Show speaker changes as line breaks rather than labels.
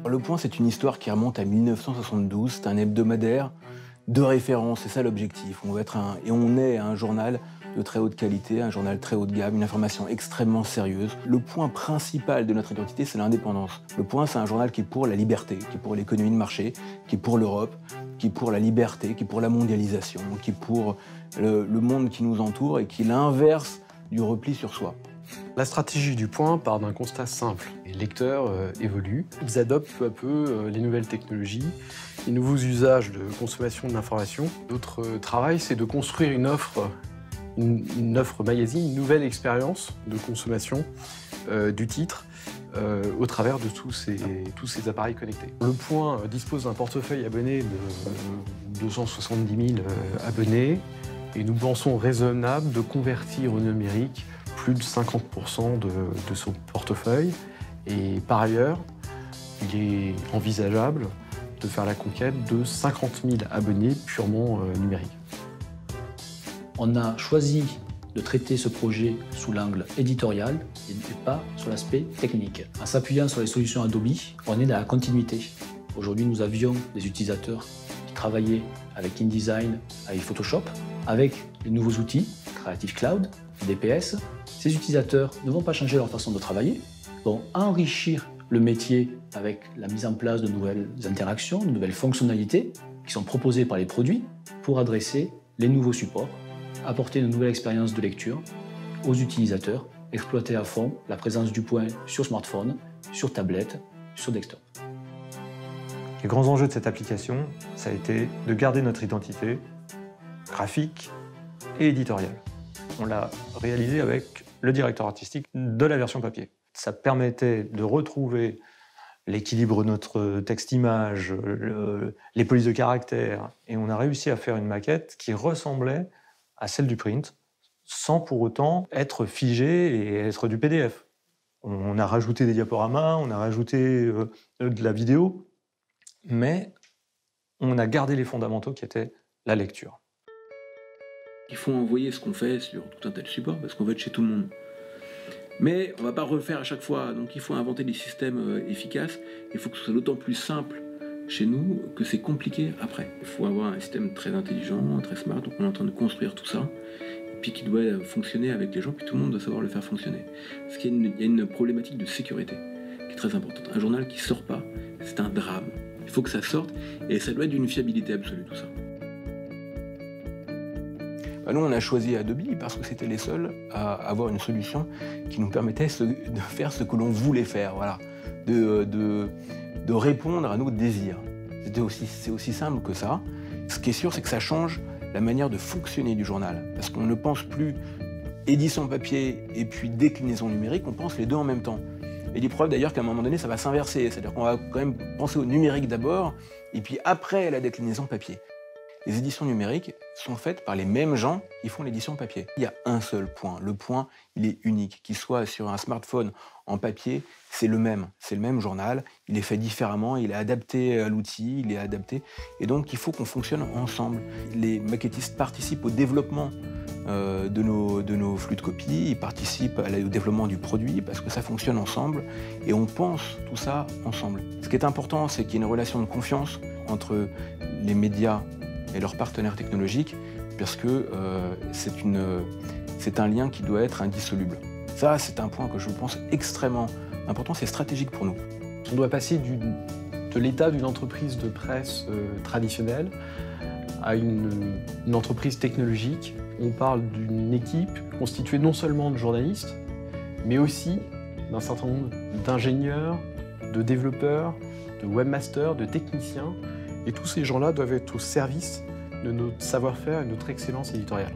Le Point, c'est une histoire qui remonte à 1972. C'est un hebdomadaire de référence, c'est ça l'objectif. On est un journal de très haute qualité, un journal très haut de gamme, une information extrêmement sérieuse. Le point principal de notre identité, c'est l'indépendance. Le Point, c'est un journal qui est pour la liberté, qui est pour l'économie de marché, qui est pour l'Europe, qui est pour la liberté, qui est pour la mondialisation, qui est pour le monde qui nous entoure et qui est l'inverse du repli sur soi.
La stratégie du Point part d'un constat simple. Les lecteurs évoluent, ils adoptent peu à peu les nouvelles technologies, les nouveaux usages de consommation de l'information. Notre travail, c'est de construire une offre magazine, une nouvelle expérience de consommation du titre au travers de tous ces appareils connectés. Le Point dispose d'un portefeuille abonné de 270 000 abonnés et nous pensons raisonnable de convertir au numérique plus de 50% de son portefeuille. Et par ailleurs, il est envisageable de faire la conquête de 50 000 abonnés purement numériques.
On a choisi de traiter ce projet sous l'angle éditorial et pas sur l'aspect technique. En s'appuyant sur les solutions Adobe, on est dans la continuité. Aujourd'hui, nous avions des utilisateurs qui travaillaient avec InDesign, avec Photoshop, avec les nouveaux outils, Creative Cloud, DPS. Ces utilisateurs ne vont pas changer leur façon de travailler, vont enrichir le métier avec la mise en place de nouvelles interactions, de nouvelles fonctionnalités qui sont proposées par les produits pour adresser les nouveaux supports, apporter une nouvelle expérience de lecture aux utilisateurs, exploiter à fond la présence du Point sur smartphone, sur tablette, sur desktop.
Les grands enjeux de cette application, ça a été de garder notre identité graphique et éditoriale. On l'a réalisé avec le directeur artistique de la version papier. Ça permettait de retrouver l'équilibre de notre texte-image, les polices de caractère, et on a réussi à faire une maquette qui ressemblait à celle du print, sans pour autant être figé et être du PDF. On a rajouté des diaporamas, on a rajouté de la vidéo, mais on a gardé les fondamentaux qui étaient la lecture.
Il faut envoyer ce qu'on fait sur tout un tas de supports parce qu'on va être chez tout le monde. Mais on ne va pas refaire à chaque fois, donc il faut inventer des systèmes efficaces. Il faut que ce soit d'autant plus simple chez nous que c'est compliqué après. Il faut avoir un système très intelligent, très smart, donc on est en train de construire tout ça, et puis qui doit fonctionner avec les gens, puis tout le monde doit savoir le faire fonctionner. Parce qu'il y a une problématique de sécurité qui est très importante. Un journal qui ne sort pas, c'est un drame. Il faut que ça sorte, et ça doit être d'une fiabilité absolue tout ça. Nous, on a choisi Adobe parce que c'était les seuls à avoir une solution qui nous permettait de faire ce que l'on voulait faire, voilà, de répondre à nos désirs. C'est aussi simple que ça. Ce qui est sûr, c'est que ça change la manière de fonctionner du journal, parce qu'on ne pense plus édition papier et puis déclinaison numérique, on pense les deux en même temps. Et il est probable d'ailleurs qu'à un moment donné, ça va s'inverser, c'est-à-dire qu'on va quand même penser au numérique d'abord, et puis après la déclinaison papier. Les éditions numériques sont faites par les mêmes gens qui font l'édition papier. Il y a un seul point. Le Point, il est unique. Qu'il soit sur un smartphone, en papier, c'est le même journal. Il est fait différemment, il est adapté à l'outil, il est adapté. Et donc, il faut qu'on fonctionne ensemble. Les maquettistes participent au développement de nos flux de copies, ils participent au développement du produit parce que ça fonctionne ensemble et on pense tout ça ensemble. Ce qui est important, c'est qu'il y ait une relation de confiance entre les médias et leurs partenaires technologiques, parce que c'est un lien qui doit être indissoluble. Ça, c'est un point que je pense extrêmement important, c'est stratégique pour nous.
On doit passer de l'état d'une entreprise de presse traditionnelle à une entreprise technologique. On parle d'une équipe constituée non seulement de journalistes, mais aussi d'un certain nombre d'ingénieurs, de développeurs, de webmasters, de techniciens. Et tous ces gens-là doivent être au service de notre savoir-faire et de notre excellence éditoriale.